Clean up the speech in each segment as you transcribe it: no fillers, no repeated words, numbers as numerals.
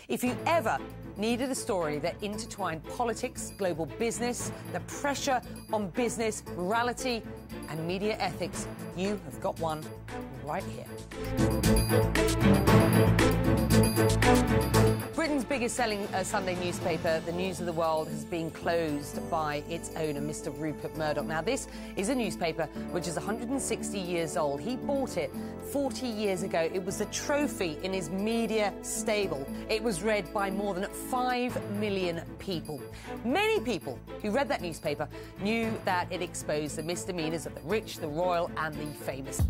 If you ever needed a story that intertwined politics, global business, the pressure on business, morality and media ethics, you have got one right here. Britain's biggest-selling Sunday newspaper, The News of the World, has been closed by its owner, Mr. Rupert Murdoch. Now, this is a newspaper which is 160 years old. He bought it 40 years ago. It was a trophy in his media stable. It was read by more than 5 million people. Many people who read that newspaper knew that it exposed the misdemeanours of the rich, the royal and the famous.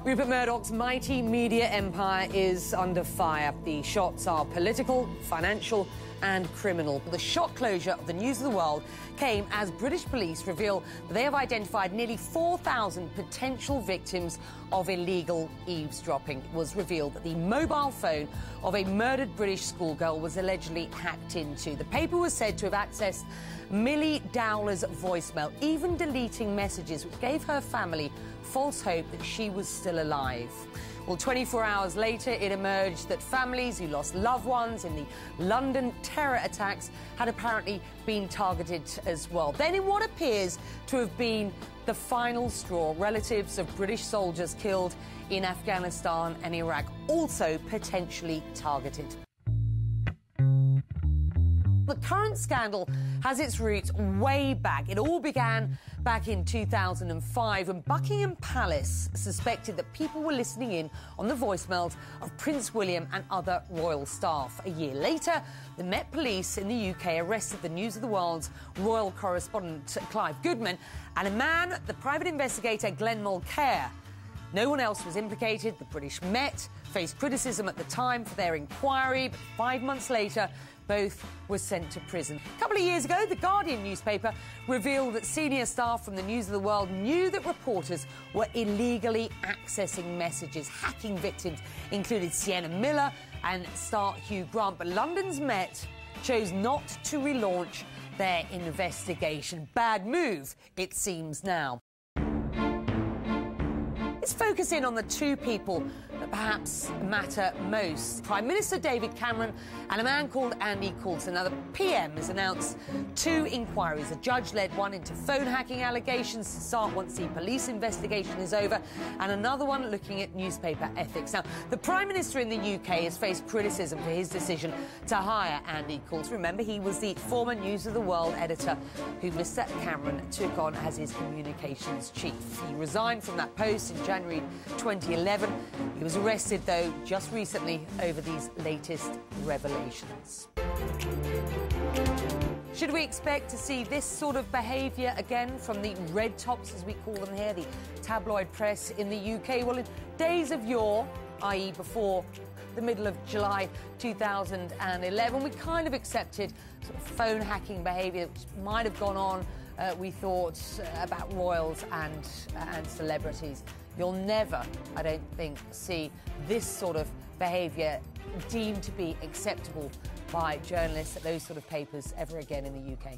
Rupert Murdoch's mighty media empire is under fire. The shots are political, financial and criminal. The shock closure of the News of the World came as British police reveal that they have identified nearly 4,000 potential victims of illegal eavesdropping. It was revealed that the mobile phone of a murdered British schoolgirl was allegedly hacked into. The paper was said to have accessed Millie Dowler's voicemail, even deleting messages which gave her family false hope that she was still alive. Well, 24 hours later, it emerged that families who lost loved ones in the London terror attacks had apparently been targeted as well. Then, in what appears to have been the final straw, relatives of British soldiers killed in Afghanistan and Iraq also potentially targeted. The current scandal has its roots way back. It all began back in 2005 when Buckingham Palace suspected that people were listening in on the voicemails of Prince William and other royal staff. A year later, the Met Police in the UK arrested the News of the World's royal correspondent Clive Goodman and a man, the private investigator Glenn Mulcair. No one else was implicated. The British Met faced criticism at the time for their inquiry, but 5 months later, both were sent to prison. A couple of years ago, The Guardian newspaper revealed that senior staff from the News of the World knew that reporters were illegally accessing messages. Hacking victims included Sienna Miller and star Hugh Grant, but London's Met chose not to relaunch their investigation. Bad move, it seems now. Let's focus in on the two people that perhaps matter most. Prime Minister David Cameron and a man called Andy Coulson. Now, the PM has announced 2 inquiries. A judge-led one into phone hacking allegations to start once the police investigation is over, and another one looking at newspaper ethics. Now, the Prime Minister in the UK has faced criticism for his decision to hire Andy Coulson. Remember, he was the former News of the World editor who Mr Cameron took on as his communications chief. He resigned from that post in January 2011. He was arrested, though, just recently over these latest revelations. Should we expect to see this sort of behaviour again from the red tops, as we call them here, the tabloid press in the UK? Well, in days of yore, i.e. before the middle of July 2011, we kind of accepted sort of phone hacking behaviour which might have gone on, we thought, about royals and celebrities. You'll never, I don't think, see this sort of behaviour deemed to be acceptable by journalists at those sort of papers ever again in the UK.